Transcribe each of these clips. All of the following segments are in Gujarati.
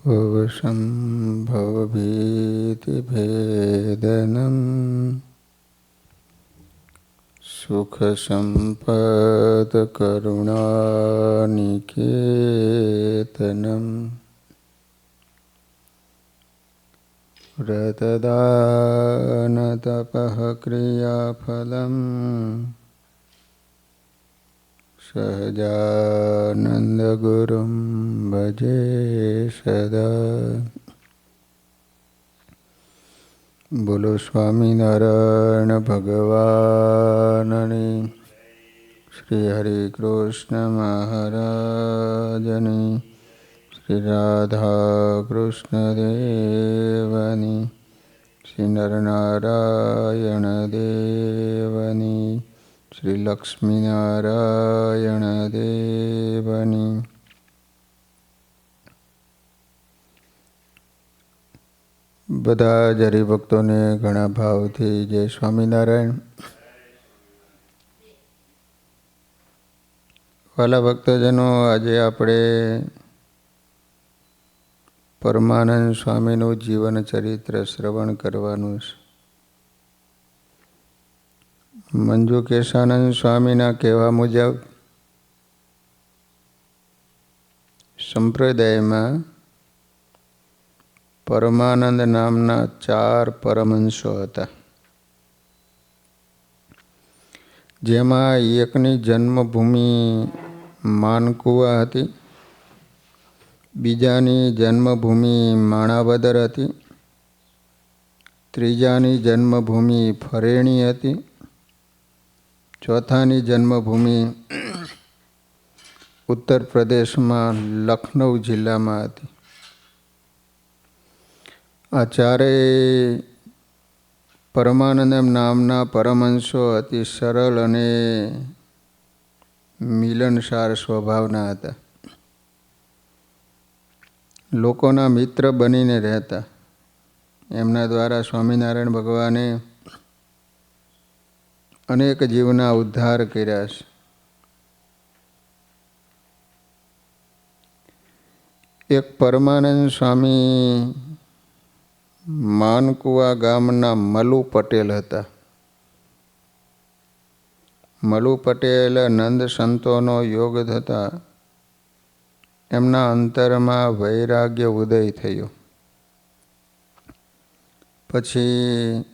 भवसम्भवभीतिभेदनं सुखसम्पत्करुणानिकेतनं व्रतदानतपः क्रियाफलम् सहजानन्दगुरुं भजे सदा। बोलो स्वामीनारायण भगवाननी, श्री हरि कृष्ण महाराजनी, श्री राधा कृष्ण देवनी, श्री नरनारायण देवनी, श्री लक्ष्मीनारायण देवनी। બધા જ હરિભક્તોને ઘણા ભાવથી જય સ્વામિનારાયણ। વાલા ભક્તજનો, આજે આપણે પરમાનંદ સ્વામીનું જીવન ચરિત્ર શ્રવણ કરવાનું છે। મંજુ કેશાનંદ સ્વામીના કહેવા મુજબ સંપ્રદાયમાં પરમાનંદ નામના 4 પરમહંસો હતા, જેમાં એકની જન્મભૂમિ માનકુવા હતી, બીજાની જન્મભૂમિ માણાવદર હતી, ત્રીજાની જન્મભૂમિ ફરેણી હતી, ચોથાની જન્મભૂમિ ઉત્તર પ્રદેશમાં લખનૌ જિલ્લામાં હતી। આ ચારેય પરમાનંદ નામના પરમહંસો અતિ સરળ અને મિલનસાર સ્વભાવના હતા। લોકોના મિત્ર બનીને રહેતા। એમના દ્વારા સ્વામિનારાયણ ભગવાને અનેક જીવના ઉદ્ધાર કર્યા છે। એક પરમાનંદ સ્વામી માનકુવા ગામના મલુ પટેલ હતા। મલુ પટેલ નંદ સંતોનો યોગ થતા એમના અંતરમાં વૈરાગ્ય ઉદય થયો। પછી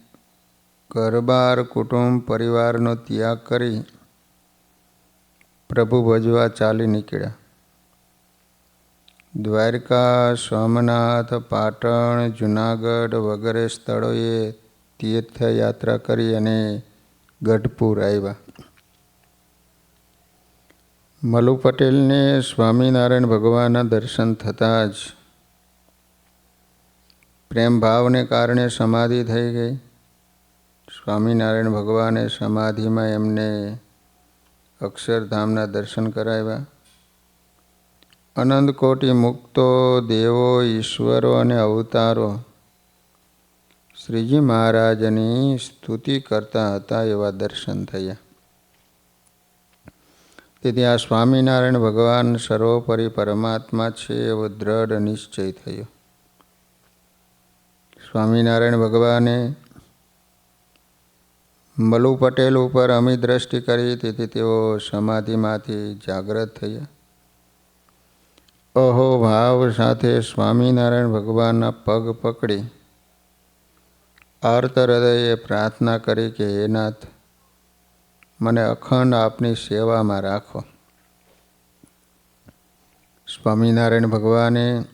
ઘરબાર કુટુંબ પરિવારનો ત્યાગ કરી પ્રભુ ભજવા ચાલી નીકળ્યા। દ્વારકા, સોમનાથ, પાટણ, જુનાગઢ વગેરે સ્થળોએ તીર્થયાત્રા કરી અને ગઢપુર આવ્યા। મલુ પટેલને સ્વામિનારાયણ ભગવાનના દર્શન થતાં જ પ્રેમ ભાવને કારણે સમાધિ થઈ ગઈ। સ્વામિનારાયણ ભગવાને સમાધિમાં એમને અક્ષરધામના દર્શન કરાવ્યા। અનંત કોટી મુક્તો, દેવો, ઈશ્વરો અને અવતારો શ્રીજી મહારાજની સ્તુતિ કરતા હતા એવા દર્શન થયા। તેથી આ સ્વામિનારાયણ ભગવાન સર્વોપરી પરમાત્મા છે એવો દ્રઢ નિશ્ચય થયો। સ્વામિનારાયણ ભગવાને મલુ પટેલ ઉપર અમી દ્રષ્ટિ કરી, તેથી તેઓ સમાધિમાંથી જાગ્રત થયા। અહો ભાવ સાથે સ્વામિનારાયણ ભગવાનના પગ પકડી આર્ત હૃદયે પ્રાર્થના કરી કે હે નાથ, મને અખંડ આપની સેવામાં રાખો। સ્વામિનારાયણ ભગવાને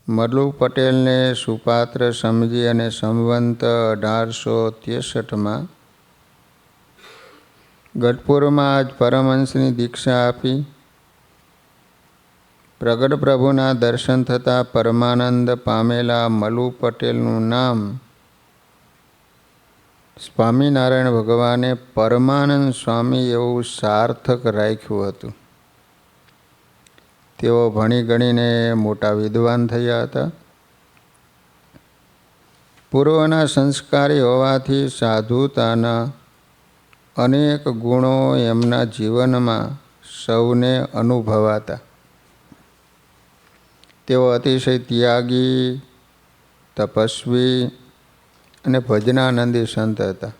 મલુ પટેલને સુપાત્ર સમજી અને સંવંત 1863માં ગઢપુરમાં જ પરમહંસની દીક્ષા આપી। પ્રગટ પ્રભુના દર્શન થતાં પરમાનંદ પામેલા મલુ પટેલનું નામ સ્વામિનારાયણ ભગવાને પરમાનંદ સ્વામી એવું સાર્થક રાખ્યું હતું। તેઓ ભણી ગણીને મોટા વિદ્વાન થયા હતા। પૂર્વના સંસ્કારી હોવાથી સાધુતાના અનેક ગુણો એમના જીવનમાં સૌને અનુભવાતા। તેઓ અતિશય ત્યાગી, તપસ્વી અને ભજનાનંદી સંત હતા.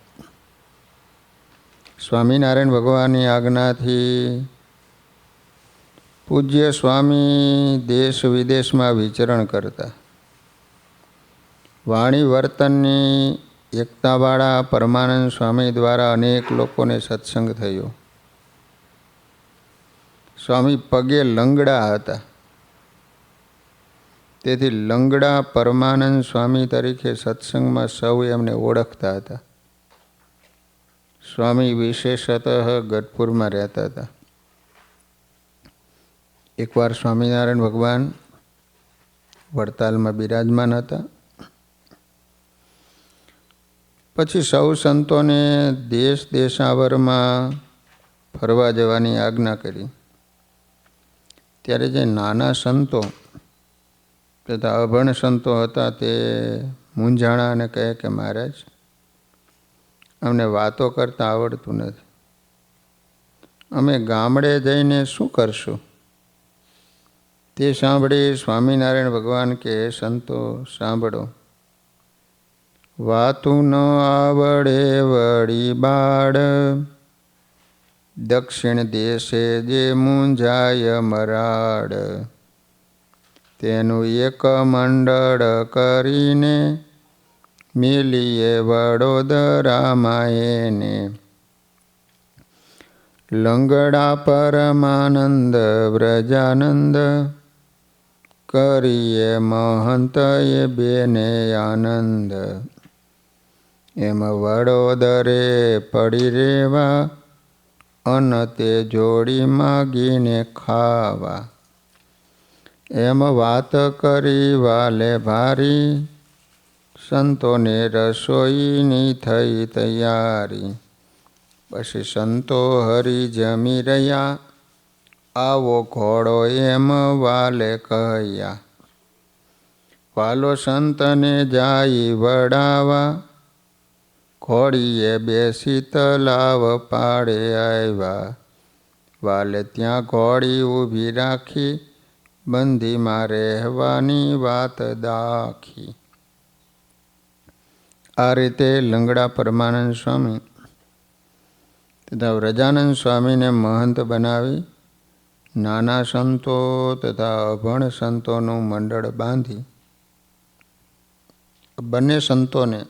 સ્વામિનારાયણ ભગવાનની આજ્ઞાથી પૂજ્ય સ્વામી દેશ વિદેશમાં વિચરણ કરતા. વાણી વર્તનની એકતાવાળા પરમાનંદ સ્વામી દ્વારા અનેક લોકોને સત્સંગ થયો. સ્વામી પગે લંગડા હતા, તેથી લંગડા પરમાનંદ સ્વામી તરીકે સત્સંગમાં સૌ એમને ઓળખતા હતા. સ્વામી વિશેષતઃ ગઢપુરમાં રહેતા હતા. એકવાર સ્વામિનારાયણ ભગવાન વડતાલમાં બિરાજમાન હતા. પછી સૌ સંતોને દેશ દેશાવરમાં ફરવા જવાની આજ્ઞા કરી. ત્યારે જે નાના સંતો તથા અભણ સંતો હતા તે મૂંઝાણા અને કહે કે મહારાજ, અમને વાતો કરતાં આવડતું નથી, અમે ગામડે જઈને શું કરશું? તે સાંભળી સ્વામિનારાયણ ભગવાન કે સંતો સાંભળો, વાતું ન આવડે વળી બાળ, દક્ષિણ દેશે જે મૂંઝાય મરાડ, તેનું એક મંડળ કરીને મિલીએ વડોદરામાં એને. લંગડા પરમાનંદ વ્રજાનંદ, કરીએ મહંત એ બેને આનંદ. એમ વડોદરે પડી રેવા, અન તે જોડી માગીને ખાવા. એમ વાત કરી વાલે ભારી, સંતોને રસોઈની થઈ તૈયારી. પછી સંતો હરી જમી રહ્યા, આવો ઘોડો એમ વાલે કહ્યા. વાલો સંતને જાય વડાવા, ઘોડીએ બેસી તલાવ પાડે આવ્યા. વાલે ત્યાં ઘોડી ઊભી રાખી, બંધીમાં રહેવાની વાત દાખી. આ રીતે લંગડા પરમાનંદ સ્વામી તથા વ્રજાનંદ સ્વામીને મહંત બનાવી નાના સંતો તથા અભણ સંતોનું મંડળ બાંધી બંને સંતોને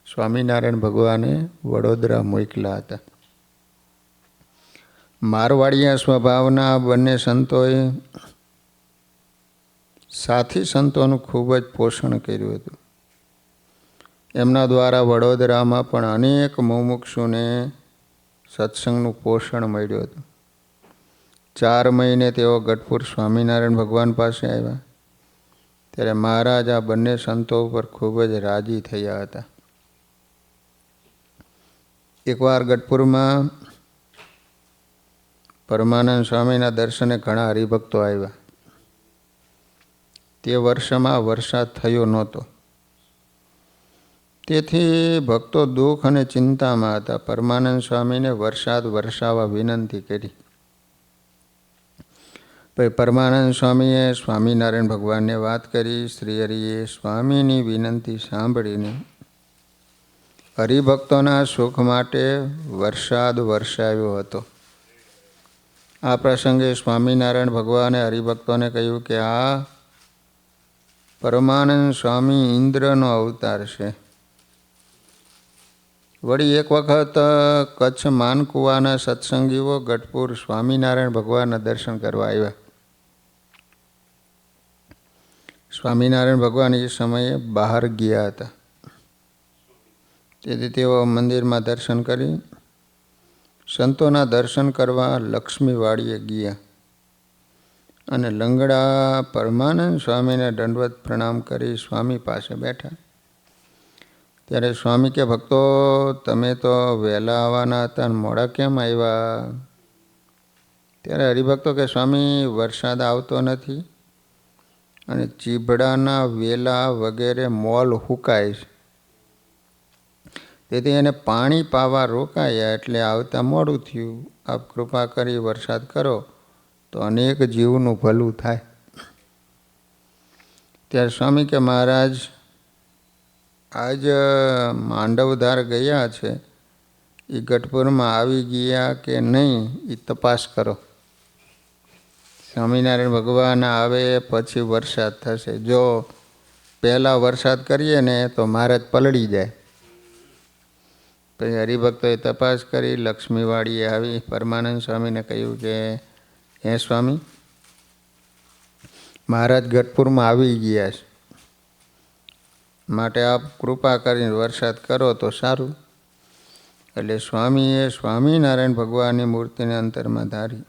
સ્વામિનારાયણ ભગવાને વડોદરા મોકલ્યા હતા. મારવાડિયા સ્વભાવના બંને સંતોએ સાથી સંતોનું ખૂબ જ પોષણ કર્યું હતું. એમના દ્વારા વડોદરામાં પણ અનેક મુમુક્ષુને સત્સંગનું પોષણ મળ્યું હતું. 4 મહિને તેઓ ગઢપુર સ્વામિનારાયણ ભગવાન પાસે આવ્યા. ત્યારે મહારાજ આ બંને સંતો ઉપર ખૂબ જ રાજી થયા હતા. એકવાર ગઢપુરમાં પરમાનંદ સ્વામીના દર્શને ઘણા હરિભક્તો આવ્યા. તે વર્ષમાં વરસાદ થયો નહોતો, તેથી ભક્તો દુઃખ અને ચિંતામાં હતા. પરમાનંદ સ્વામીને વરસાદ વરસાવવા વિનંતી કરી. પછી પરમાનંદ સ્વામીએ સ્વામિનારાયણ ભગવાનને વાત કરી. શ્રી હરિએ સ્વામીની વિનંતી સાંભળીને હરિભક્તોના સુખ માટે વરસાદ વરસાવ્યો હતો. આ પ્રસંગે સ્વામિનારાયણ ભગવાને હરિભક્તોને કહ્યું કે આ પરમાનંદ સ્વામી ઇન્દ્રનો અવતાર છે. વળી એક વખત કચ્છ માનકુવાના સત્સંગીઓ ગઢપુર સ્વામિનારાયણ ભગવાનના દર્શન કરવા આવ્યા. સ્વામિનારાયણ ભગવાન એ સમયે બહાર ગયા હતા. તેથી તેઓ મંદિરમાં દર્શન કરી સંતોના દર્શન કરવા લક્ષ્મીવાડીએ ગયા અને લંગડા પરમાનંદ સ્વામીને દંડવત પ્રણામ કરી સ્વામી પાસે બેઠા. ત્યારે સ્વામી કે ભક્તો, તમે તો વહેલા આવવાના હતા અને મોડા કેમ આવ્યા? ત્યારે હરિભક્તો કે સ્વામી, વરસાદ આવતો નથી અને ચીભડાના વેલા વગેરે મોલ હુકાય છે, તેથી એને પાણી પાવા રોકાયા એટલે આવતા મોડું થયું. આપ કૃપા કરી વરસાદ કરો તો અનેક જીવનું ભલું થાય. ત્યારે સ્વામી કે મહારાજ આજ માંડવધાર ગયા છે, એ ગઢપુરમાં આવી ગયા કે નહીં એ તપાસ કરો. સ્વામિનારાયણ ભગવાન આવે પછી વરસાદ થશે. જો પહેલાં વરસાદ કરીએ ને તો મહારાજ પલળી જાય. પછી હરિભક્તોએ તપાસ કરી, લક્ષ્મીવાડીએ આવી પરમાનંદ સ્વામીને કહ્યું કે હે સ્વામી, મહારાજ ગઢપુરમાં આવી ગયા છે, માટે આપ કૃપા કરીને વરસાદ કરો તો સારું. એટલે સ્વામીએ સ્વામિનારાયણ ભગવાનની મૂર્તિને અંતરમાં ધારી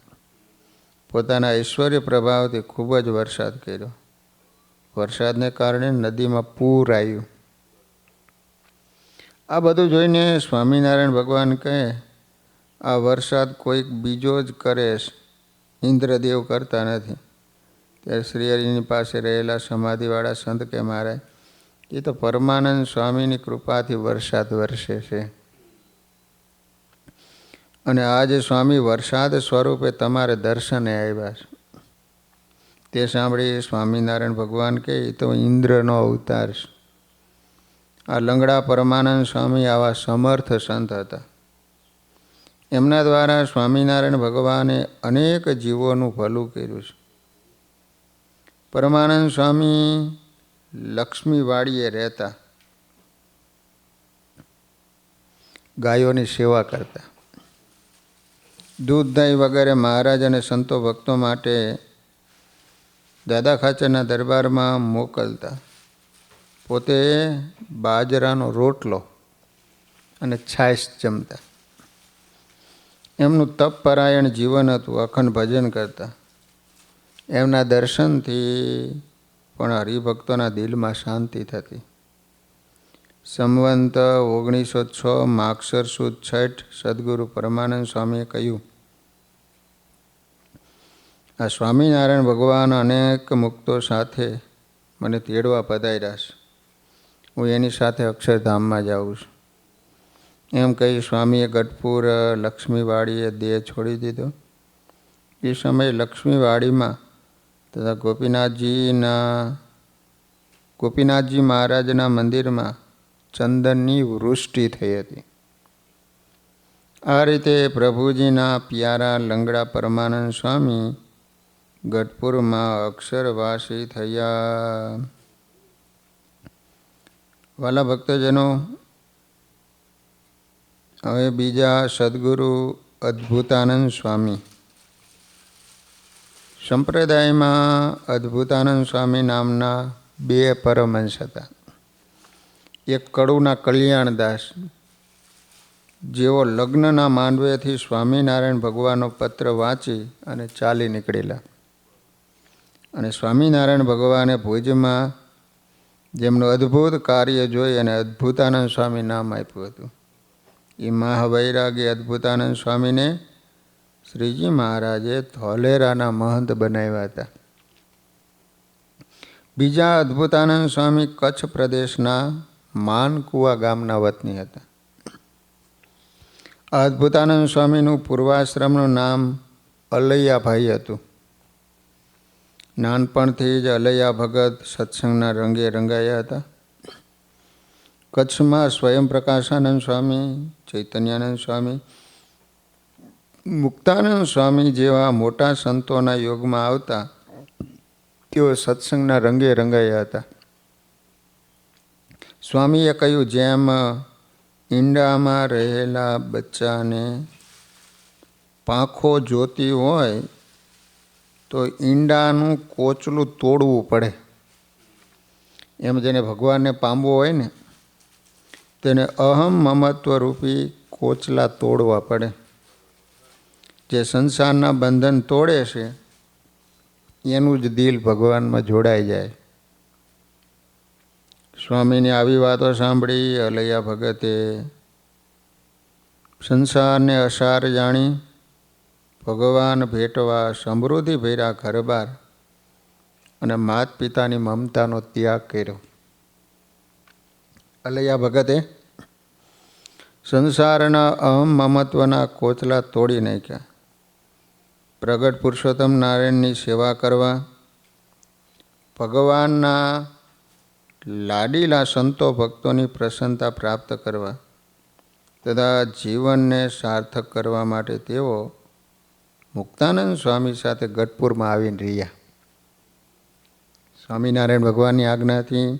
પોતાના ઐશ્વર્ય પ્રભાવથી ખૂબ જ વરસાદ કર્યો. વરસાદને કારણે નદીમાં પૂર આવ્યું. આ બધું જોઈને સ્વામિનારાયણ ભગવાન કહે, આ વરસાદ કોઈક બીજો જ કરે છે, ઇન્દ્રદેવ કરતા નથી. ત્યારે શ્રીહરિની પાસે રહેલા સમાધિવાળા સંત કે મહારાજ, એ તો પરમાનંદ સ્વામીની કૃપાથી વરસાદ વરસે છે, અને આજે સ્વામી વરસાદ સ્વરૂપે તમારે દર્શને આવ્યા છે. તે સાંભળી સ્વામિનારાયણ ભગવાન કહે, એ તો ઇન્દ્રનો અવતાર છે. આ લંગડા પરમાનંદ સ્વામી આવા સમર્થ સંત હતા. એમના દ્વારા સ્વામિનારાયણ ભગવાને અનેક જીવોનું ભલું કર્યું છે. પરમાનંદ સ્વામી લક્ષ્મીવાડીએ રહેતા, ગાયોની સેવા કરતા, દૂધ દહીં વગેરે મહારાજ અને સંતો ભક્તો માટે દાદા ખાચરના દરબારમાં મોકલતા. પોતે બાજરાનો રોટલો અને છાશ જમતા. એમનું તપપરાયણ જીવન હતું. અખંડ ભજન કરતા. એમના દર્શનથી પણ હરિભક્તોના દિલમાં શાંતિ થતી. સંવંત 1906 માગસર સુદ 6 સદગુરુ પરમાનંદ સ્વામીએ કહ્યું, આ સ્વામિનારાયણ ભગવાન અનેક મુક્તો સાથે મને તેડવા પધાર્યા છે. હું એની સાથે અક્ષરધામમાં જાઉં છું. એમ કહી સ્વામીએ ગઢપુર લક્ષ્મીવાડીએ દેહ છોડી દીધો. એ સમયે લક્ષ્મીવાડીમાં તથા ગોપીનાથજી મહારાજના મંદિરમાં ચંદનની વૃષ્ટિ થઈ હતી. આ રીતે પ્રભુજીના પ્યારા લંગડા પરમાનંદ સ્વામી ગઢપુરમાં અક્ષરવાસી થયા. વાલા ભક્તજનો, હવે બીજા સદગુરુ અદ્ભુતાનંદ સ્વામી. સંપ્રદાયમાં અદ્ભુતાનંદ સ્વામી નામના 2 પરમહંસ હતા. એક કડુના કલ્યાણદાસ, જેઓ લગ્નના માંડવેથી સ્વામિનારાયણ ભગવાનનો પત્ર વાંચી અને ચાલી નીકળેલા. અને સ્વામિનારાયણ ભગવાને ભુજમાં જેમનું અદ્ભુત કાર્ય જોઈ અને અદ્ભુતાનંદ સ્વામી નામ આપ્યું હતું. એ મહાવૈરાગી અદ્ભુતાનંદ સ્વામીને શ્રીજી મહારાજે ધોલેરાના મહંત બનાવ્યા હતા. બીજા અદ્ભુતાનંદ સ્વામી કચ્છ પ્રદેશના માનકુવા ગામના વતની હતા. આ અદ્ભુતાનંદ સ્વામીનું પૂર્વાશ્રમનું નામ અલૈયાભાઈ હતું. નાનપણથી જ અલૈયા ભગત સત્સંગના રંગે રંગાયા હતા. કચ્છમાં સ્વયં પ્રકાશાનંદ સ્વામી, ચૈતન્યાનંદ સ્વામી, મુક્તાનંદ સ્વામી જેવા મોટા સંતોના યોગમાં આવતા તેઓ સત્સંગના રંગે રંગાયા હતા. સ્વામીએ કહ્યું, જેમ ઈંડામાં રહેલા બચ્ચાને પાંખો જોતી હોય તો ઈંડાનું કોચલું તોડવું પડે, એમ જેને ભગવાનને પામવું હોય ને તેને અહમ મમત્વ રૂપી કોચલા તોડવા પડે. જે સંસારના બંધન તોડે છે એનું જ દિલ ભગવાનમાં જોડાઈ જાય. સ્વામીની આવી વાતો સાંભળી અલૈયા ભગતે સંસારને અસાર જાણી ભગવાન ભેટવા સમૃદ્ધિ ભર્યા ઘરબાર અને માત પિતાની મમતાનો ત્યાગ કર્યો. અલૈયા ભગતે સંસારના અહમ મમત્વના કોચલા તોડી નાખ્યા. પ્રગટ પુરુષોત્તમ નારાયણની સેવા કરવા, ભગવાનના લાડીલા સંતો ભક્તોની પ્રસન્નતા પ્રાપ્ત કરવા તથા જીવનને સાર્થક કરવા માટે તેઓ મુક્તાનંદ સ્વામી સાથે ગઢપુરમાં આવીને રહ્યા. સ્વામિનારાયણ ભગવાનની આજ્ઞાથી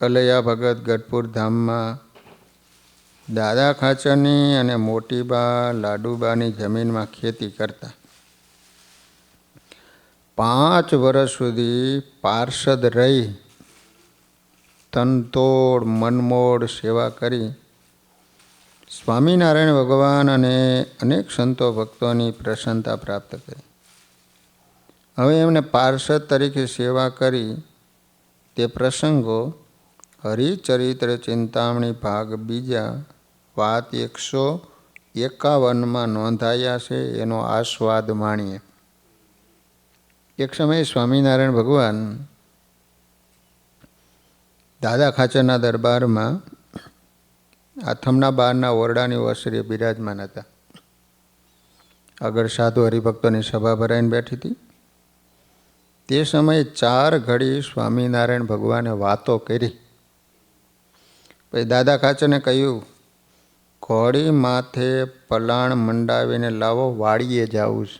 અલૈયા ભગત ગઢપુર ધામમાં દાદા ખાચરની અને મોટીબા લાડુબાની જમીનમાં ખેતી કરતા. 5 વર્ષ સુધી પાર્ષદ રહી તનતોડ મનમોડ સેવા કરી સ્વામિનારાયણ ભગવાન અને અનેક સંતો ભક્તોની પ્રસન્નતા પ્રાપ્ત કરી. હવે એમને પાર્ષદ તરીકે સેવા કરી તે પ્રસંગો હરિચરિત્ર ચિંતામણી ભાગ 2 વાત 151 નોંધાયા છે. એનો આસ્વાદ માણીએ. એક સમયે સ્વામિનારાયણ ભગવાન દાદા ખાચરના દરબારમાં આથમના બહારના ઓરડાની ઓસરીએ બિરાજમાન હતા. આગળ સાધુ હરિભક્તોની સભા ભરાઈને બેઠી હતી. તે સમયે 4 ઘડી સ્વામિનારાયણ ભગવાને વાતો કરી. પછી દાદા ખાચરને કહ્યું, ઘોડી માથે પલાણ મંડાવીને લાવો, વાડીએ જવું છે.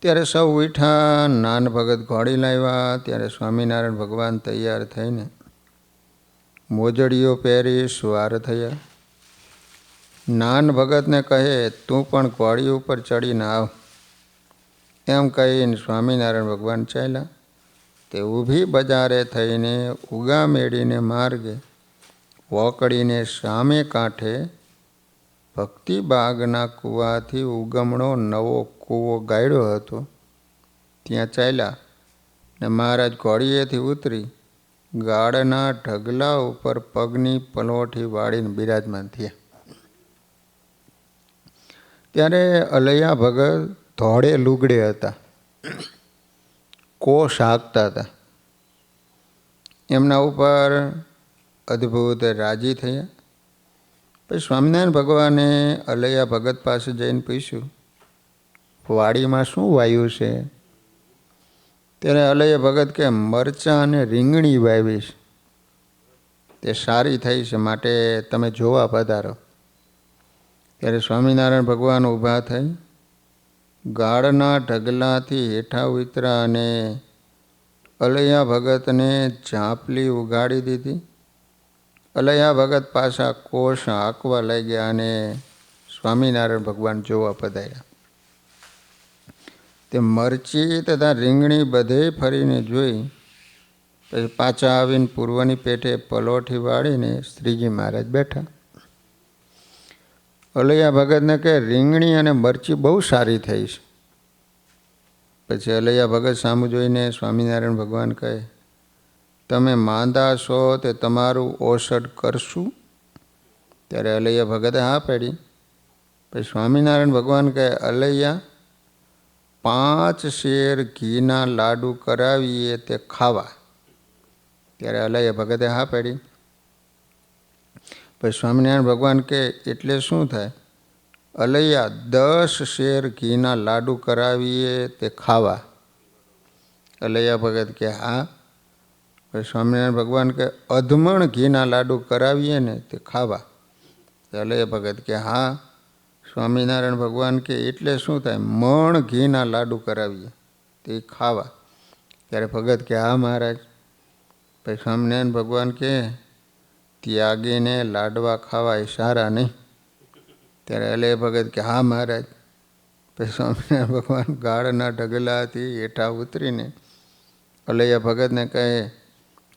ત્યારે સૌ ઉઠ્યા. નાન ભગત ઘોડી લાવ્યા. ત્યારે સ્વામિનારાયણ ભગવાન તૈયાર થઈને મોજડીઓ પહેરી સવાર થયા. નાન ભગતને કહે, તું પણ ઘોડી ઉપર ચડીને આવ. એમ કહીને સ્વામિનારાયણ ભગવાન ચાલ્યા. તે ઊભી બજારે થઈને ઉગા મેળીને માર્ગે વોકડીને સામે કાંઠે ભક્તિબાગના કૂવાથી ઉગમણો નવો કૂવો ગાળ્યો હતો. ત્યાં ચાલ્યા ને મહારાજ ઘોડીએથી ઉતરી ગાળના ઢગલા ઉપર પગની પલોઠી વાળીને બિરાજમાન થયા. ત્યારે અલૈયા ભગત ધોળે લુગડે હતા, કોષ હાંકતા હતા. એમના ઉપર અદ્ભુત રાજી થયા. પછી સ્વામિનારાયણ ભગવાને અલૈયા ભગત પાસે જઈને પૂછ્યું, વાડીમાં શું વાવ્યું છે? ત્યારે અલૈયા ભગત કે, મરચાં અને રીંગણી વાવી છે, તે સારી થઈ છે, માટે તમે જોવા પધારો. ત્યારે સ્વામિનારાયણ ભગવાન ઊભા થઈ ગાળના ઢગલાથી હેઠા ઉતરા અને અલૈયા ભગતને ઝાંપલી ઉગાડી દીધી. અલૈયા ભગત પાછા કોષ હાંકવા લાગ્યા અને સ્વામિનારાયણ ભગવાન જોવા પધાર્યા. તે મરચી તથા રીંગણી બધે ફરીને જોઈ. પછી પાછા આવીને પૂર્વની પેઠે પલોઠી વાળીને શ્રીજી મહારાજ બેઠા. અલૈયા ભગતને કહે, રીંગણી અને મરચી બહુ સારી થઈ છે. પછી અલૈયા ભગત સામું જોઈને સ્વામિનારાયણ ભગવાન કહે, તમે માંદા છો તે તમારું ઔષધ કરશું? ત્યારે અલૈયા ભગતે હા પાડી. પછી સ્વામિનારાયણ ભગવાન કહે, અલૈયા 5 શેર ઘીના લાડુ કરાવીએ તે ખાવા. ત્યારે અલૈયા ભગતે હા પાડી. પછી સ્વામિનારાયણ ભગવાન કહે, એટલે શું થાય? અલૈયા 10 શેર ઘીના લાડુ કરાવીએ તે ખાવા. અલૈયા ભગત કે હા. પછી સ્વામિનારાયણ ભગવાન કે, અધમણ ઘીના લાડુ કરાવીએ ને તે ખાવા. અલૈયા ભગત કે હા. સ્વામિનારાયણ ભગવાન કે, એટલે શું થાય? મણ ઘીના લાડુ કરાવીએ તે ખાવા. ત્યારે ભગત કે હા મહારાજ. પછી સ્વામિનારાયણ ભગવાન કે, ત્યાગીને લાડવા ખાવા એ સારા નહીં. ત્યારે અલૈયા ભગત કે હા મહારાજ. પછી સ્વામિનારાયણ ભગવાન ગાળના ઢગલાથી હેઠા ઉતરીને અલૈયા ભગતને કહે,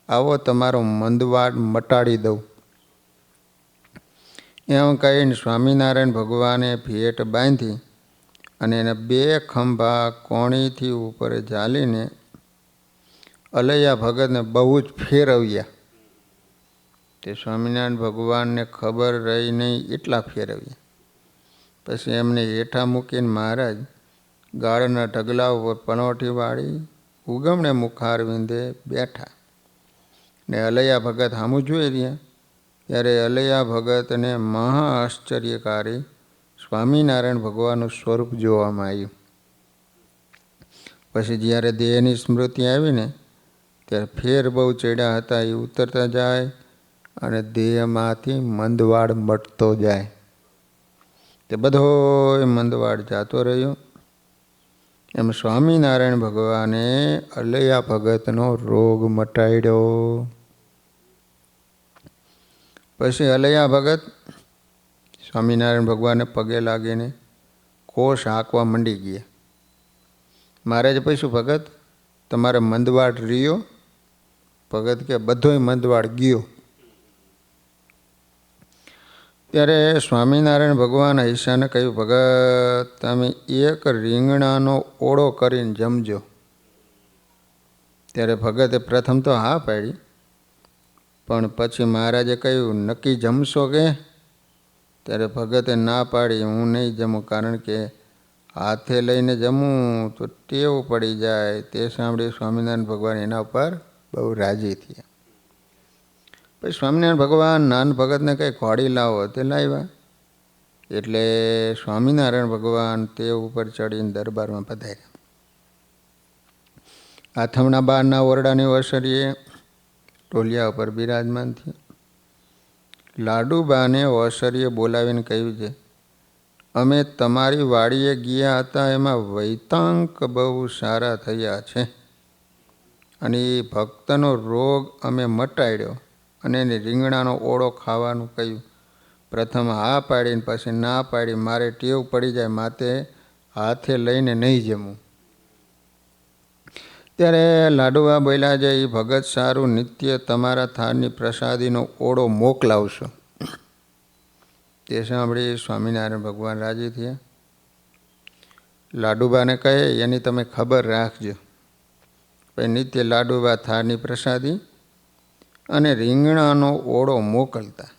આવો તમારો મંદવાડ મટાડી દઉં. એમ કહીને સ્વામિનારાયણ ભગવાને ભેટ બાંધી અને એને 2 ખંભા કોણીથી ઉપર ઝાલીને અલૈયા ભગતને બહુ જ ફેરવ્યા. તે સ્વામિનારાયણ ભગવાનને ખબર રહી નહીં એટલા ફેરવ્યા. પછી એમને હેઠા મૂકીને મહારાજ ગાળના ઢગલા ઉપર પનોઠી વાળી ઉગમણે મુખારવિંદે બેઠા ને અલૈયા ભગત સામું જોઈ રહ્યા. ત્યારે અલૈયા ભગતને મહા આશ્ચર્યકારી સ્વામિનારાયણ ભગવાનનું સ્વરૂપ જોવામાં આવ્યું. પછી જ્યારે દેહની સ્મૃતિ આવીને ત્યારે ફેર બહુ ચડ્યા હતા એ ઉતરતા જાય અને દેહમાંથી મંદવાડ મટતો જાય. તે બધો મંદવાડ જાતો રહ્યો. એમ સ્વામિનારાયણ ભગવાને અલૈયા ભગતનો રોગ મટાડ્યો. પછી અલૈયા ભગત સ્વામિનારાયણ ભગવાનને પગે લાગીને કોષ હાંકવા મંડી ગયા. મહારાજ પૂછ્યું, ભગત તમારે મંદવાડ રહ્યો? ભગત કે બધોય મંદવાડ ગયો. ત્યારે સ્વામિનારાયણ ભગવાન ઈશાને કહ્યું, ભગત તમે એક રીંગણાનો ઓળો કરીને જમજો. ત્યારે ભગતે પ્રથમ તો હા પાડી, પણ પછી મહારાજે કહ્યું, નક્કી જમશો કે? ત્યારે ભગતે ના પાડી, હું નહીં જમું, કારણ કે હાથે લઈને જમું તો ટેવ પડી જાય. તે સાંભળી સ્વામિનારાયણ ભગવાન એના ઉપર બહુ રાજી થયા. પછી સ્વામિનારાયણ ભગવાન નાન ભગતને કંઈ ઘોડી લાવો તે લાવ્યા. એટલે સ્વામિનારાયણ ભગવાન તે ઉપર ચડીને દરબારમાં પધાર્યા. આથમણા બહારના ઓરડાની ઓસરીએ ટોલિયા ઉપર બિરાજમાન થયા. લાડુબાને ઓસરીએ બોલાવીને કહ્યું છે, અમે તમારી વાડીએ ગયા હતા, એમાં વૈતાંક બહુ સારા થયા છે અને એ ભક્તનો રોગ અમે મટાડ્યો અને એને રીંગણાનો ઓળો ખાવાનું કહ્યું. પ્રથમ હા પાડીને પછી ના પાડી. મારે ટેવ પડી જાય, માટે હાથે લઈને નહીં જમવું. ત્યારે લાડુબા બોલ્યા છે, એ ભગત સારું, નિત્ય તમારા થાળની પ્રસાદીનો ઓળો મોકલાવશો. તે સાંભળી સ્વામિનારાયણ ભગવાન રાજી થયા. લાડુબાને કહે, એની તમે ખબર રાખજો. પછી નિત્ય લાડુબા થાળની પ્રસાદી અને રીંગણાનો ઓળો મોકલતા.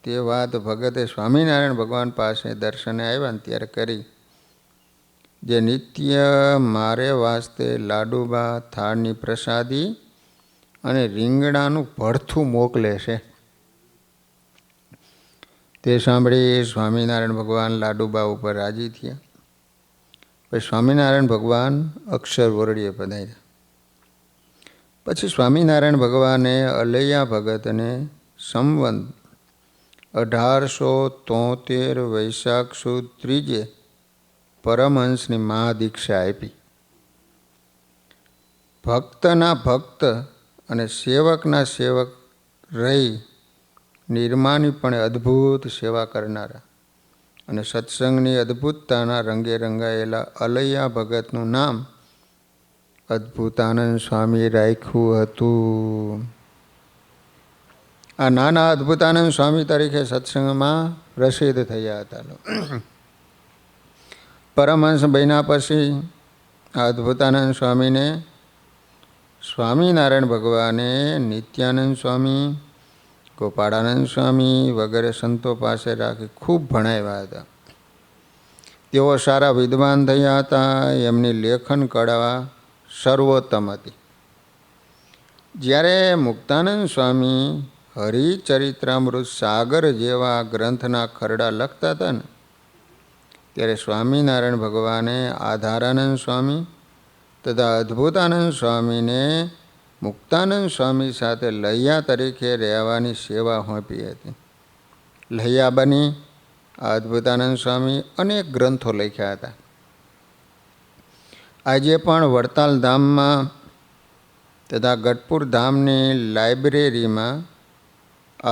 તે વાત ભગતે સ્વામિનારાયણ ભગવાન પાસે દર્શને આવ્યા ને ત્યારે કરી. જે નિત્ય મારે વાસ્તે લાડુબા થાળની પ્રસાદી અને રીંગણાનું ભરથું મોકલે છે. તે સાંભળી સ્વામિનારાયણ ભગવાન લાડુબા ઉપર રાજી થયા. પછી સ્વામિનારાયણ ભગવાન અક્ષર ઓરડીએ પધાર્યા. પછી સ્વામિનારાયણ ભગવાને અલૈયા ભગતને સંવંત 1873 વૈશાખ સુદ 3 પરમહંસની મહાદીક્ષા આપી. ભક્તના ભક્ત અને સેવકના સેવક રહી નિર્માણીપણે અદ્ભુત સેવા કરનારા અને સત્સંગની અદ્ભુતતાના રંગે રંગાયેલા અલૈયા ભગતનું નામ અદ્ભુતાનંદ સ્વામી રાખ્યું હતું. આ નાના અદ્ભુતાનંદ સ્વામી તરીકે સત્સંગમાં પ્રસિદ્ધ થયા હતા. પરમહંસ બન્યા પછી આ અદ્ભુતાનંદ સ્વામીને સ્વામિનારાયણ ભગવાને નિત્યાનંદ સ્વામી, ગોપાળાનંદ સ્વામી વગેરે સંતો પાસે રાખી ખૂબ ભણાવ્યા હતા. તેઓ સારા વિદ્વાન થયા હતા. એમની લેખન કળા સર્વોત્તમ હતી. જ્યારે મુક્તાનંદ સ્વામી હરિચરિત્રામૃત સાગર જેવા ગ્રંથના ખરડા લખતા હતા ને, ત્યારે સ્વામિનારાયણ ભગવાને આધારાનંદ સ્વામી તથા અદ્ભુતાનંદ સ્વામીને મુક્તાનંદ સ્વામી સાથે લૈયા તરીકે રહેવાની સેવા સોંપી હતી. લૈયા બની અદ્ભુતાનંદ સ્વામી અનેક ગ્રંથો લખ્યા હતા. આજે પણ વડતાલ ધામમાં તથા ગઢપુર ધામની લાઇબ્રેરીમાં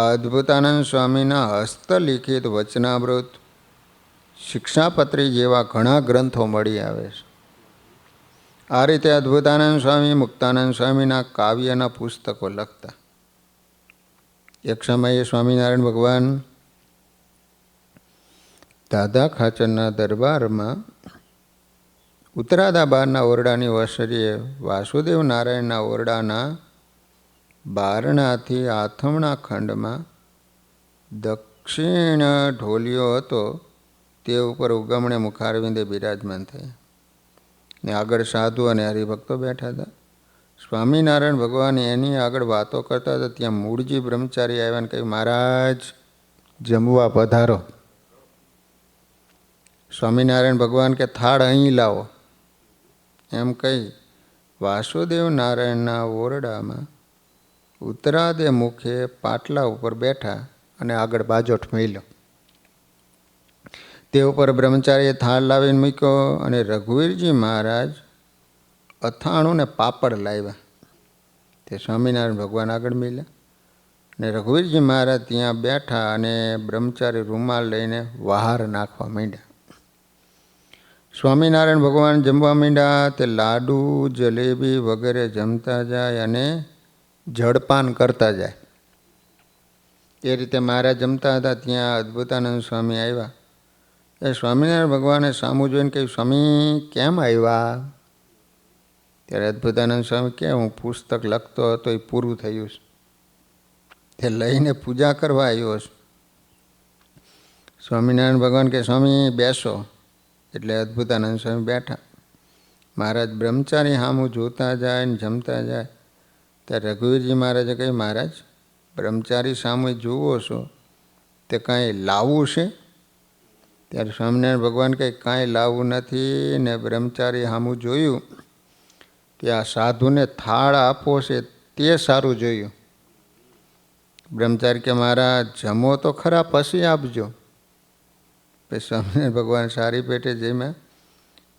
અદ્ભુતાનંદ સ્વામીના હસ્તલિખિત વચનામૃત, શિક્ષાપત્રી જેવા ઘણા ગ્રંથો મળી આવે છે. આ રીતે અદ્ભુતાનંદ સ્વામી મુક્તાનંદ સ્વામીના કાવ્યના પુસ્તકો લખતા. એક સમયે સ્વામિનારાયણ ભગવાન દાદા ખાચરના દરબારમાં ઉત્તરાદા બારના ઓરડાની ઓસરીએ વાસુદેવ નારાયણના ઓરડાના બારણાથી આથમણા ખંડમાં દક્ષિણ ઢોલિયો હતો. તે ઉપર ઉગમણે મુખારવિંદે બિરાજમાન થયા ને આગળ સાધુ અને હરિભક્તો બેઠા હતા. સ્વામિનારાયણ ભગવાન એની આગળ વાતો કરતા હતા. ત્યાં મૂળજી બ્રહ્મચારી આવ્યા ને કહ્યું, મહારાજ જમવા પધારો. સ્વામિનારાયણ ભગવાન કે થાળ અહીં લાવો એમ કહી વાસુદેવ નારાયણના ઓરડામાં ઉત્તરાદે મુખે પાટલા ઉપર બેઠા અને આગળ બાજોઠ મેલ્યો. તે ઉપર બ્રહ્મચારીએ થાળ લાવીને મૂક્યો અને રઘુવીરજી મહારાજ અથાણું ને પાપડ લાવ્યા. તે સ્વામિનારાયણ ભગવાન આગળ મેલ્યા ને રઘુવીરજી મહારાજ ત્યાં બેઠા અને બ્રહ્મચારી રૂમાલ લઈને વહાર નાખવા માંડ્યા. સ્વામિનારાયણ ભગવાન જમવા માંડ્યા. તે લાડુ જલેબી વગેરે જમતા જાય અને જળપાન કરતા જાય. એ રીતે મહારાજ જમતા હતા ત્યાં અદ્ભુતાનંદ સ્વામી આવ્યા. એ સ્વામિનારાયણ ભગવાને સામું જોઈને કહ્યું, સ્વામી કેમ આવ્યા? ત્યારે અદ્ભુતાનંદ સ્વામી કે હું પુસ્તક લખતો હતો એ પૂરું થયું છે, તે લઈને પૂજા કરવા આવ્યો છું. સ્વામિનારાયણ ભગવાન કે સ્વામી બેસો. એટલે અદ્ભુતાનંદ સ્વામી બેઠા. મહારાજ બ્રહ્મચારી સામું જોતા જાય ને જમતા જાય. ત્યારે રઘુવીરજી મહારાજે કહ્યું, મહારાજ બ્રહ્મચારી સામું જુઓ છો તે કાંઈ લાવવું છે? ત્યારે સ્વામિનારાયણ ભગવાન કહે કાંઈ લાવવું નથી. ને બ્રહ્મચારી સામું જોયું કે આ સાધુને થાળ આપવો છે તે સારું જોયું. બ્રહ્મચારી કે મહારાજ જમો તો ખરા પછી આપજો. પછી સ્વામિનારાયણ ભગવાન સારી પેટે જમ્યા.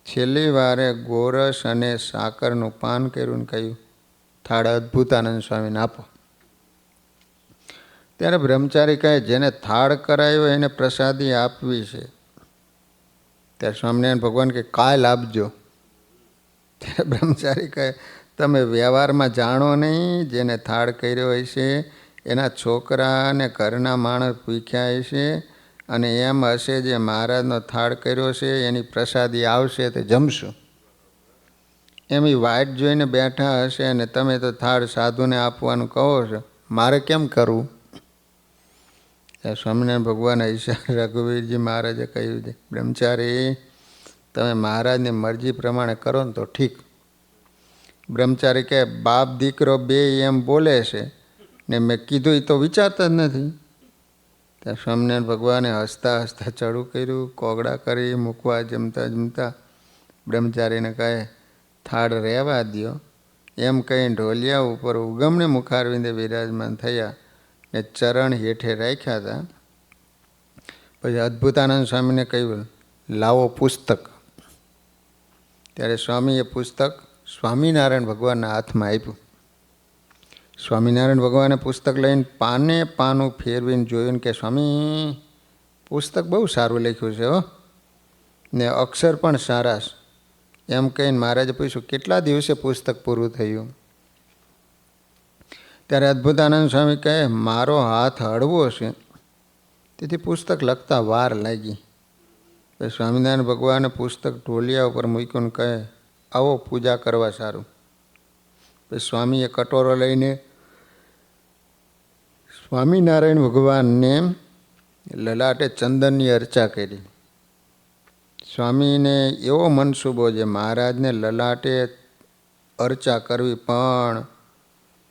છેલ્લી વારે ગોરસ અને સાકરનું પાન કર્યું ને કહ્યું થાળ અદ્ભુતાનંદ સ્વામીને આપો. ત્યારે બ્રહ્મચારી કહે જેને થાળ કરાયો એને પ્રસાદી આપવી છે. ત્યારે સ્વામિનારાયણ ભગવાન કે કાલ આપજો. ત્યારે બ્રહ્મચારી કહે તમે વ્યવહારમાં જાણો નહીં, જેને થાળ કર્યો હોય છે એના છોકરા અને ઘરના માણસ ભૂખ્યા હશે અને એમ હશે જે મહારાજનો થાળ કર્યો છે એની પ્રસાદી આવશે તે જમશું. એમ એ વાટ જોઈને બેઠા હશે અને તમે તો થાળ સાધુને આપવાનું કહો છો, મારે કેમ કરવું? સ્વામિનારાયણ ભગવાન ઈશ્વર રઘુવીરજી મહારાજે કહ્યું છે, બ્રહ્મચારી તમે મહારાજની મરજી પ્રમાણે કરો ને તો ઠીક. બ્રહ્મચારી કહે બાપ દીકરો બે એમ બોલે છે ને મેં કીધું એ તો વિચારતા જ નથી. ત્યાં સ્વામિનારાયણ ભગવાને હસતા હસતા ચડું કર્યું, કોગળા કરી મૂકવા જમતા જમતા બ્રહ્મચારીને કહે થાળ રહેવા દ્યો. એમ કહીને ઢોલિયા ઉપર ઉગમણે મુખારવિંદે વિરાજમાન થયા ને ચરણ હેઠે રાખ્યા હતા. પછી અદ્ભુતાનંદ સ્વામીને કહ્યું લાવો પુસ્તક. ત્યારે સ્વામીએ પુસ્તક સ્વામિનારાયણ ભગવાનના હાથમાં આપ્યું. સ્વામિનારાયણ ભગવાને પુસ્તક લઈને પાને પાનું ફેરવીને જોયું કે સ્વામી પુસ્તક બહુ સારું લખ્યું છે હો, ને અક્ષર પણ સારા છે. એમ કહીને મહારાજે પૂછ્યું કેટલા દિવસે પુસ્તક પૂરું થયું? ત્યારે અદ્ભુતાનંદ સ્વામી કહે મારો હાથ હળવો છે તેથી પુસ્તક લખતા વાર લાગી. પછી સ્વામિનારાયણ ભગવાને પુસ્તક ઢોલિયા ઉપર મૂક્યું કહે આવો પૂજા કરવા સારું. પછી સ્વામીએ કટોરો લઈને સ્વામિનારાયણ ભગવાનને લલાટે ચંદનની અર્ચા કરી. સ્વામીને એવો મનસૂબો છે મહારાજને લલાટે અર્ચા કરવી, પણ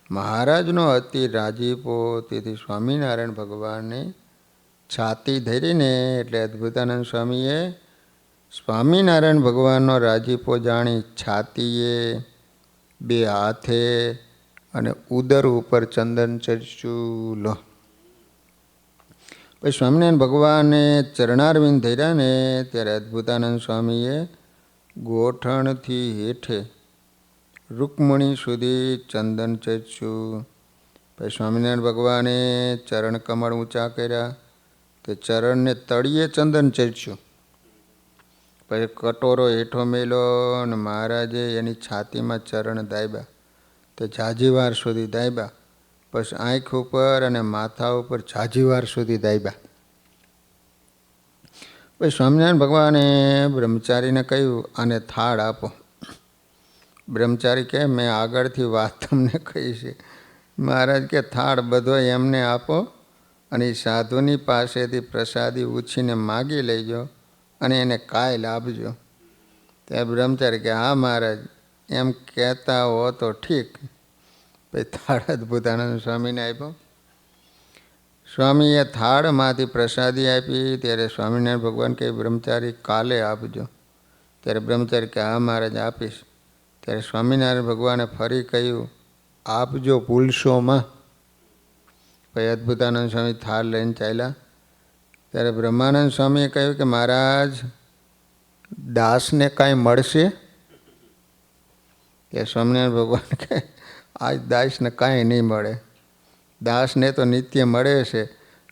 મહારાજનો અતિ રાજીપો. તેથી સ્વામિનારાયણ ભગવાનને છાતી ધરીને એટલે અદ્ભુતાનંદ સ્વામીએ સ્વામિનારાયણ ભગવાનનો રાજીપો જાણી છાતીએ, બે હાથે અને ઉદર ઉપર ચંદન ચર્ચ્યું. લો પછી સ્વામિનારાયણ ભગવાને ચરણારવિંદ ધર્યા ને ત્યારે અદ્ભુતાનંદ સ્વામીએ ગોઠણથી હેઠે રૂકમણી સુધી ચંદન ચર્ચ્યું. પછી સ્વામિનારાયણ ભગવાને ચરણ કમળ ઊંચા કર્યા, તે ચરણને તળિયે ચંદન ચર્ચ્યું. પછી કટોરો હેઠો મેલ્યો અને મહારાજે એની છાતીમાં ચરણ દાબ્યા, તે ઝાઝીવાર સુધી દાબ્યા. પછી આંખ ઉપર અને માથા ઉપર ઝાઝીવાર સુધી દાબ્યા. પછી સ્વામિનારાયણ ભગવાને બ્રહ્મચારીને કહ્યું આને થાળ આપો. બ્રહ્મચારી કહે મેં આગળથી વાત તમને કહી છે. મહારાજ કે થાળ બધો એમને આપો અને એ સાધુની પાસેથી પ્રસાદી ઉછીને માગી લેજો અને એને કાયલ આપજો. ત્યાં બ્રહ્મચારી કે હા મહારાજ એમ કહેતા હો તો ઠીક. પછી થાળ અદ્ભુતાનંદ સ્વામીને આપ્યો. સ્વામીએ થાળમાંથી પ્રસાદી આપી. ત્યારે સ્વામિનારાયણ ભગવાન કહે બ્રહ્મચારી કાલે આપજો. ત્યારે બ્રહ્મચારી કે હા મહારાજ આપીશ. ત્યારે સ્વામિનારાયણ ભગવાને ફરી કહ્યું, આપ જો ભૂલશોમાં. પછી અદ્ભુતાનંદ સ્વામી થાળ લઈને ચાલ્યા. ત્યારે બ્રહ્માનંદ સ્વામીએ કહ્યું કે મહારાજ, દાસને કાંઈ મળશે? ત્યારે સ્વામિનારાયણ ભગવાન કહે, આજ દાસને કાંઈ નહીં મળે. દાસને તો નિત્ય મળે છે,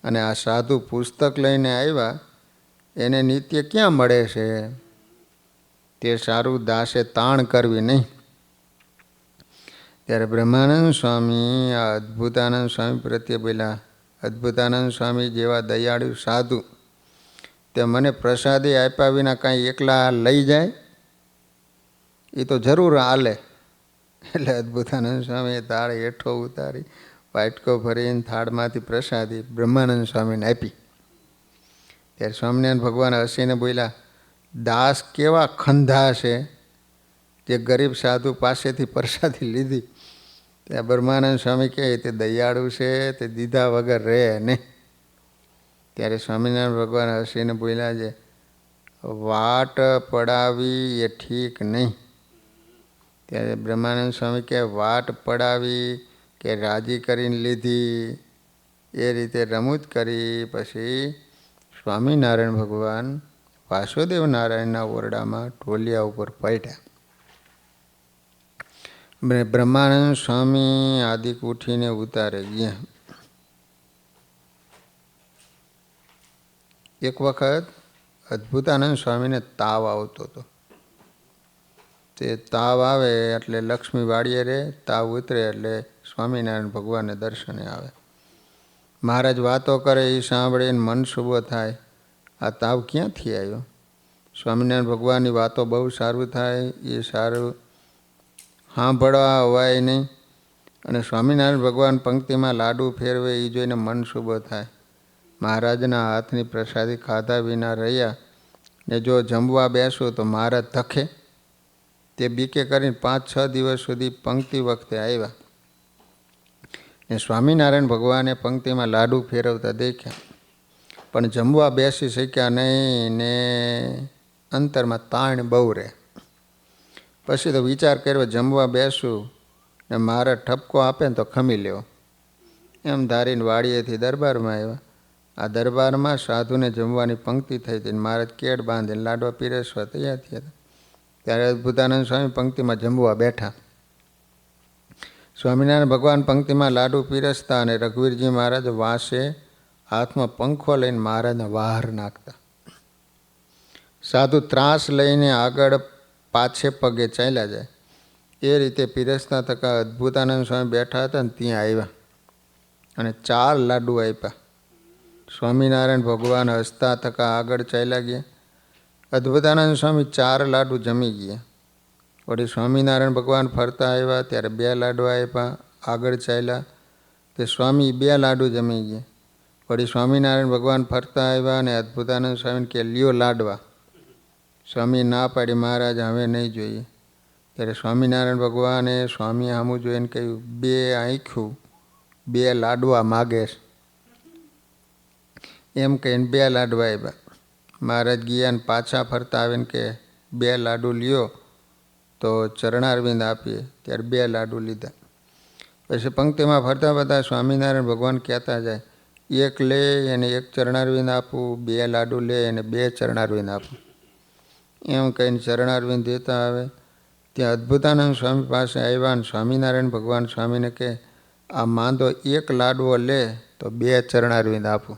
અને આ સાધુ પુસ્તક લઈને આવ્યા એને નિત્ય ક્યાં મળે છે? તે સારું દાસે તાણ કરવી નહીં. ત્યારે બ્રહ્માનંદ સ્વામી આ અદ્ભુતાનંદ સ્વામી પ્રત્યે બોલ્યા, અદ્ભુતાનંદ સ્વામી જેવા દયાળુ સાધુ તે મને પ્રસાદી આપ્યા વિના કાંઈ એકલા લઈ જાય? એ તો જરૂર હાલે. એટલે અદ્ભુતાનંદ સ્વામીએ થાળ હેઠો ઉતારી વાટકો ભરીને થાળમાંથી પ્રસાદી બ્રહ્માનંદ સ્વામીને આપી. ત્યારે સ્વામિનારાયણ ભગવાન હસીને બોલ્યા, દાસ કેવા ખંધા છે જે ગરીબ સાધુ પાસેથી પ્રસાદી લીધી. ત્યાં બ્રહ્માનંદ સ્વામી કહે, તે દયાળુ છે, તે દીધા વગર રહે નહીં. ત્યારે સ્વામિનારાયણ ભગવાન હસીને બોલ્યા છે, વાટ પડાવી એ ઠીક નહીં. ત્યારે બ્રહ્માનંદ સ્વામી કહે, વાટ પડાવી કે રાજી કરીને લીધી એ રીતે રમૂજ કરી. પછી સ્વામિનારાયણ ભગવાન વાસુદેવ નારાયણના ઓરડામાં ઢોલિયા ઉપર પડ્યા. બ્રહ્માનંદ સ્વામી આદિક ઉઠીને ઉતારે ગયા. એક વખત અદ્ભુતાનંદ સ્વામીને તાવ આવતો હતો. તે તાવ આવે એટલે લક્ષ્મી વાડીએ રહે, તાવ ઉતરે એટલે સ્વામિનારાયણ ભગવાનને દર્શને આવે. મહારાજ વાતો કરે એ સાંભળીને મન શુભો થાય, આ તાવ ક્યાંથી આવ્યો? સ્વામિનારાયણ ભગવાનની વાતો બહુ સારું થાય, એ સારું સાંભળવા હોવાય નહીં. અને સ્વામિનારાયણ ભગવાન પંક્તિમાં લાડુ ફેરવે એ જોઈને મન શુભો થાય. મહારાજના હાથની પ્રસાદી ખાધા વિના રહ્યા ને જો જમવા બેસું તો મહારાજ ધખે. તે બીકે કરીને 5-6 દિવસ સુધી પંક્તિ વખતે આવ્યા ને સ્વામિનારાયણ ભગવાને પંક્તિમાં લાડુ ફેરવતા દેખ્યા, પણ જમવા બેસી શક્યા નહીં ને અંતરમાં તાણ બહુ રહે. પછી તો વિચાર કર્યો, જમવા બેસું ને મહારાજ ઠપકો આપે ને તો ખમી લેવો. એમ ધારીને વાડીએથી દરબારમાં આવ્યા. આ દરબારમાં સાધુને જમવાની પંક્તિ થઈ હતી. મહારાજ કેળ બાંધીને લાડવા પીરસવા તૈયાર થયા હતા. ત્યારે અદ્ભુતાનંદ સ્વામી પંક્તિમાં જમવા બેઠા. સ્વામિનારાયણ ભગવાન પંક્તિમાં લાડુ પીરસતા અને રઘુવીરજી મહારાજ વાંસે હાથમાં પંખો લઈને મહારાજને બહાર નાખતા. સાધુ ત્રાસ લઈને આગળ પાછે પગે ચાલ્યા જાય. એ રીતે પીરસતા થતા અદ્ભુતાનંદ સ્વામી બેઠા હતા ને ત્યાં આવ્યા અને 4 લાડુ આપ્યા. સ્વામિનારાયણ ભગવાન હસતા થકા આગળ ચાલ્યા ગયા. અદ્ભુતાનંદ સ્વામી 4 લાડુ જમી ગયા. વળી સ્વામિનારાયણ ભગવાન ફરતા આવ્યા ત્યારે 2 લાડુ આપ્યા, આગળ ચાલ્યા. તે સ્વામી 2 લાડુ જમી ગયા. વળી સ્વામિનારાયણ ભગવાન ફરતા આવ્યા અને અદ્ભુતાનંદ સ્વામીને કે લ્યો લાડવા. સ્વામી ના પાડી, મહારાજ હવે નહીં જોઈએ. ત્યારે સ્વામિનારાયણ ભગવાને સ્વામી સામું જોઈને કહ્યું, 2 આંખ્યું 2 લાડવા માગે છે. એમ કહીને 2 લાડવા આવ્યા. મહારાજ ગયા ને પાછા ફરતા આવીને કે 2 લાડુ લ્યો તો ચરણારવિંદ આપીએ. ત્યારે 2 લાડુ લીધા. પછી પંક્તિમાં ફરતા ફરતા સ્વામિનારાયણ ભગવાન કહેતા જાય, 1 લે એને 1 ચરણારવિંદ આપું, 2 લાડુ લે એને 2 ચરણારવિંદ આપું. એમ કહીને ચરણારવિંદ દેતા આવે. ત્યાં અદ્ભુતાનંદ સ્વામી પાસે આવ્યા અને સ્વામિનારાયણ ભગવાન સ્વામીને કહે, આ માંદો 1 લાડવો લે તો 2 ચરણારવિંદ આપું.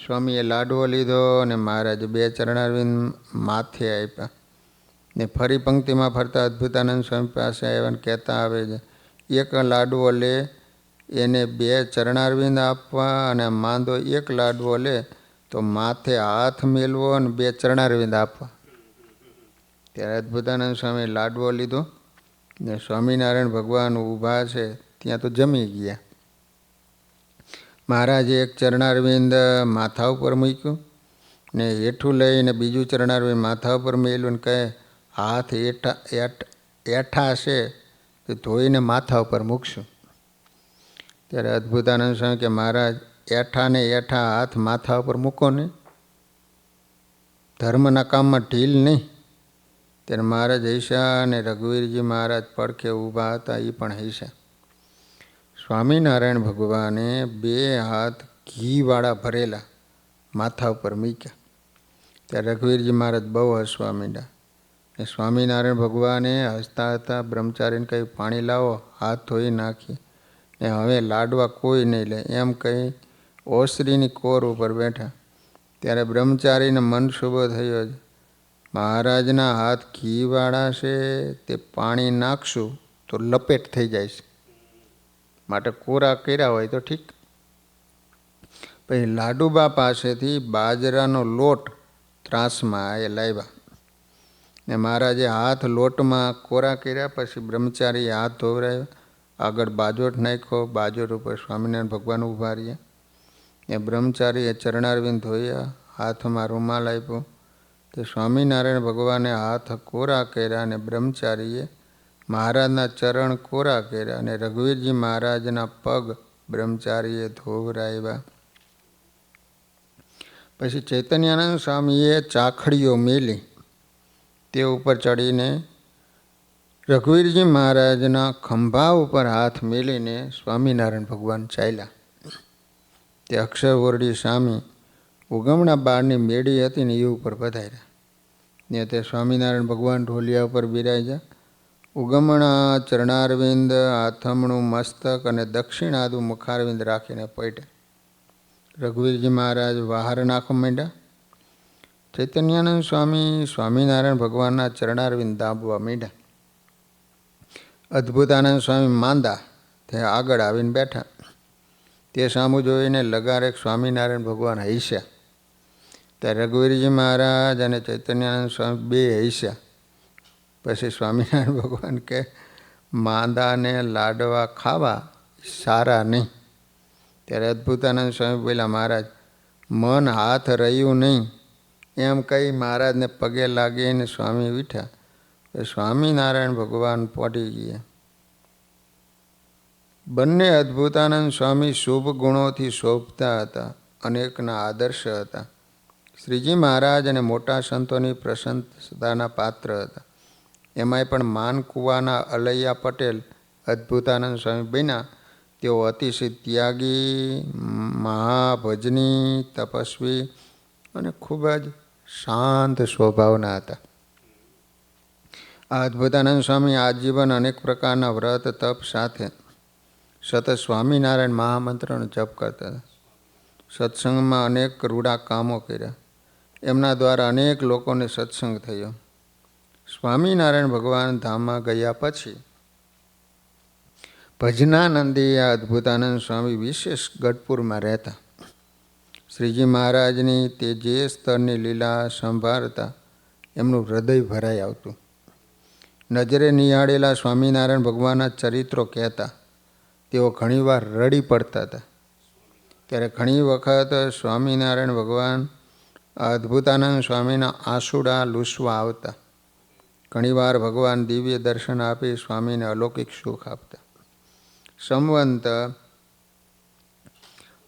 સ્વામીએ લાડવો લીધો અને મહારાજે 2 ચરણારવિંદ માથે આપ્યા. ને ફરી પંક્તિમાં ફરતા અદ્ભુતાનંદ સ્વામી પાસે આવ્યા અને કહેતા આવે છે, 1 લાડવો લે એને 2 ચરણારવિંદ આપવા, અને માંદો 1 લાડવો લે તો માથે હાથ મેલવો અને 2 ચરણારવિંદ આપવા. ત્યારે અદ્ભુતાનંદ સ્વામી લાડવો લીધો ને સ્વામિનારાયણ ભગવાન ઊભા છે ત્યાં તો જમી ગયા. મહારાજે 1 ચરણારવિંદ માથા ઉપર મૂક્યું ને હેઠું લઈને બીજું ચરણારવિંદ માથા ઉપર મેલ્યું ને કહે, હાથ એઠા છે તો ધોઈને માથા ઉપર મૂકશું. ત્યારે અદ્ભુતાનંદ સ્વામી કે મહારાજ, એઠા ને એઠા હાથ માથા ઉપર મૂકો ને, ધર્મના કામમાં ઢીલ નહીં. ત્યારે મહારાજ હૈસા અને રઘુવીરજી મહારાજ પડખે ઊભા હતા, એ પણ હૈસા. સ્વામિનારાયણ ભગવાને 2 હાથ ઘીવાળા ભરેલા માથા ઉપર મૂક્યા. ત્યારે રઘુવીરજી મહારાજ બહુ હસવા માંડ્યા. ને સ્વામિનારાયણ ભગવાને હસતા હતા બ્રહ્મચારીને કહ્યું, પાણી લાવો, હાથ ધોઈ નાખી ને હવે લાડવા કોઈ નહીં લે, એમ કહી ઓસરીની કોર ઉપર બેઠા. ત્યારે બ્રહ્મચારીને મન શુભો થયો જ, મહારાજના હાથ ઘીવાળા છે, તે પાણી નાખશું તો લપેટ થઈ જાય છે, માટે કોરા કર્યા હોય તો ઠીક. પછી લાડુબા પાસેથી બાજરાનો લોટ ત્રાસમાં એ લાવ્યા ને મહારાજે હાથ લોટમાં કોરા કર્યા. પછી બ્રહ્મચારીએ હાથ ધોવરાવ્યા, આગળ બાજોટ નાખ્યો, બાજોટ ઉપર સ્વામિનારાયણ ભગવાન ઊભા રહ્યા. ને બ્રહ્મચારીએ ચરણારવિંદ ધોયા, હાથમાં રૂમાલ આપ્યો. તે સ્વામિનારાયણ ભગવાને હાથ કોરા કર્યા અને બ્રહ્મચારીએ મહારાજના ચરણ કોરા કર્યા અને રઘુવીરજી મહારાજના પગ બ્રહ્મચારીએ ધોવરાવ્યા. પછી ચૈતન્યાનંદ સ્વામીએ ચાખડીઓ મેલી, તે ઉપર ચડીને રઘુવીરજી મહારાજના ખંભા ઉપર હાથ મેલીને સ્વામિનારાયણ ભગવાન ચાલ્યા. તે અક્ષરવોરડી સ્વામી ઉગમણા બારની મેળી હતી ને એ ઉપર પધાર્યા ને તે સ્વામિનારાયણ ભગવાન ઢોલિયા ઉપર બિરાજ્યા. ઉગમણા ચરણારવિંદ, આથમણું મસ્તક અને દક્ષિણાદુ મુખારવિંદ રાખીને પડ્યા. રઘુવીરજી મહારાજ બહાર નાખવા માંડ્યા. ચૈતન્યાનંદ સ્વામી સ્વામિનારાયણ ભગવાનના ચરણારવિંદ દાબવા માંડ્યા. અદ્ભુતાનંદ સ્વામી માંદા તે આગળ આવીને બેઠા. તે સામું જોઈને લગારેક સ્વામિનારાયણ ભગવાન હૈસ્યા. ત્યારે રઘુવીરજી મહારાજ અને ચૈતન્યાનંદ સ્વામી 2 હૈસ્યા. પછી સ્વામિનારાયણ ભગવાન કે, માંદાને લાડવા ખાવા સારા નહીં. ત્યારે અદ્ભુતાનંદ સ્વામી બોલ્યા, મહારાજ મન હાથ રહ્યું નહીં, એમ કહી મહારાજને પગે લાગીને સ્વામી ઉઠ્યા. સ્વામિનારાયણ ભગવાન પહોંચી ગયા. બંને અદ્ભુતાનંદ સ્વામી શુભ ગુણોથી શોભતા હતા, અનેકના આદર્શ હતા. શ્રીજી મહારાજ અને મોટા સંતોની પ્રશંસાના પાત્ર હતા. એમાંય પણ માનકુવાના અલૈયા પટેલ અદ્ભુતાનંદ સ્વામી બન્યા. તેઓ અતિશય ત્યાગી, મહાભજની, તપસ્વી અને ખૂબ જ શાંત સ્વભાવના હતા. આ અદ્ભુતાનંદ સ્વામી આજીવન અનેક પ્રકારના વ્રત તપ સાથે સતત સ્વામિનારાયણ મહામંત્રનો જપ કરતા હતા. સત્સંગમાં અનેક રૂડા કામો કર્યા. એમના દ્વારા અનેક લોકોને સત્સંગ થયો. સ્વામિનારાયણ ભગવાન ધામમાં ગયા પછી ભજનાનંદી આ અદ્ભુતાનંદ સ્વામી વિશેષ ગઢપુરમાં રહેતા. શ્રીજી મહારાજની તે જે સ્તરની લીલા સંભાળતા એમનું હૃદય ભરાઈ આવતું. નજરે નિહાળેલા સ્વામિનારાયણ ભગવાનના ચરિત્રો કહેતા. તેઓ ઘણીવાર રડી પડતા હતા. ત્યારે ઘણી વખત સ્વામિનારાયણ ભગવાન અદ્ભુતાનંદ સ્વામીના આંસુડા લૂસવા આવતા. ઘણીવાર ભગવાન દિવ્ય દર્શન આપી સ્વામીને અલૌકિક સુખ આપતા. સંવંત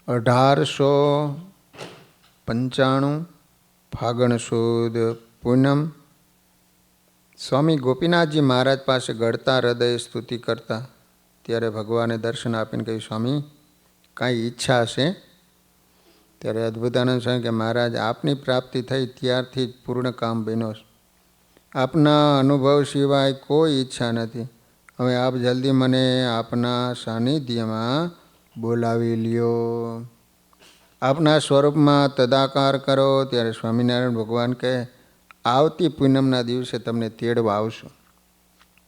1895 ફાગણ સુદ પૂનમ સ્વામી ગોપીનાથજી મહારાજ પાસે ગળતા હૃદય સ્તુતિ કરતા. ત્યારે ભગવાને દર્શન આપીને કહ્યું, સ્વામી કાંઈ ઈચ્છા છે? ત્યારે અદ્ભુતાનંદ સ્વામી કે, મહારાજ આપની પ્રાપ્તિ થઈ ત્યારથી જ પૂર્ણ કામ બન્યો. આપના અનુભવ સિવાય કોઈ ઈચ્છા નથી. હવે આપ જલ્દી મને આપના સાનિધ્યમાં બોલાવી લ્યો. આપના સ્વરૂપમાં તદાકાર કરો. ત્યારે સ્વામિનારાયણ ભગવાન કહે, આવતી પૂનમના દિવસે તમને તેડવા આવશું.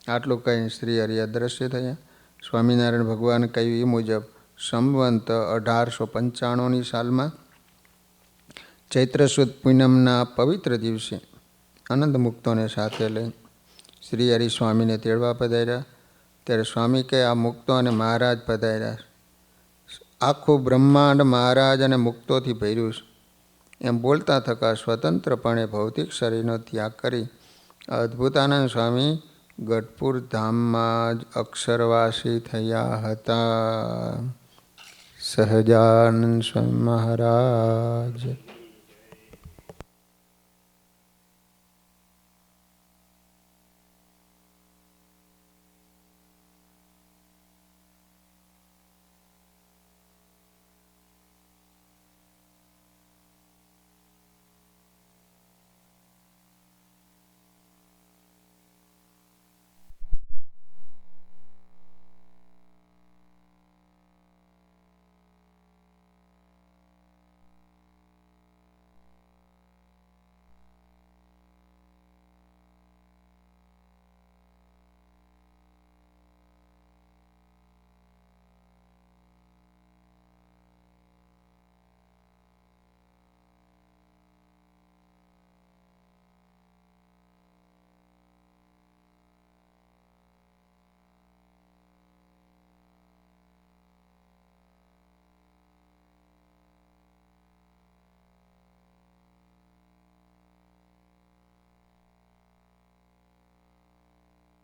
આટલું કહી શ્રી હરિ અદ્રશ્ય થયા. સ્વામિનારાયણ ભગવાન કહ્યું એ મુજબ સંવંત 1895ની સાલમાં ચૈત્ર સુદ પૂનમના પવિત્ર દિવસે આનંદ મુક્તોને સાથે લઈ શ્રી હરિ સ્વામીને તેડવા પધાર્યા. ત્યારે સ્વામી કે, આ મુક્તો અને મહારાજ પધાર્યા. આખું બ્રહ્માંડ મહારાજ અને મુક્તોથી ભર્યું છે. એમ બોલતા થકા સ્વતંત્રપણે ભૌતિક શરીરનો ત્યાગ કરી અદ્ભુતાનંદ સ્વામી ગઢપુર ધામમાં જ અક્ષરવાસી થયા હતા. સહજાનંદ સ્વામી મહારાજ.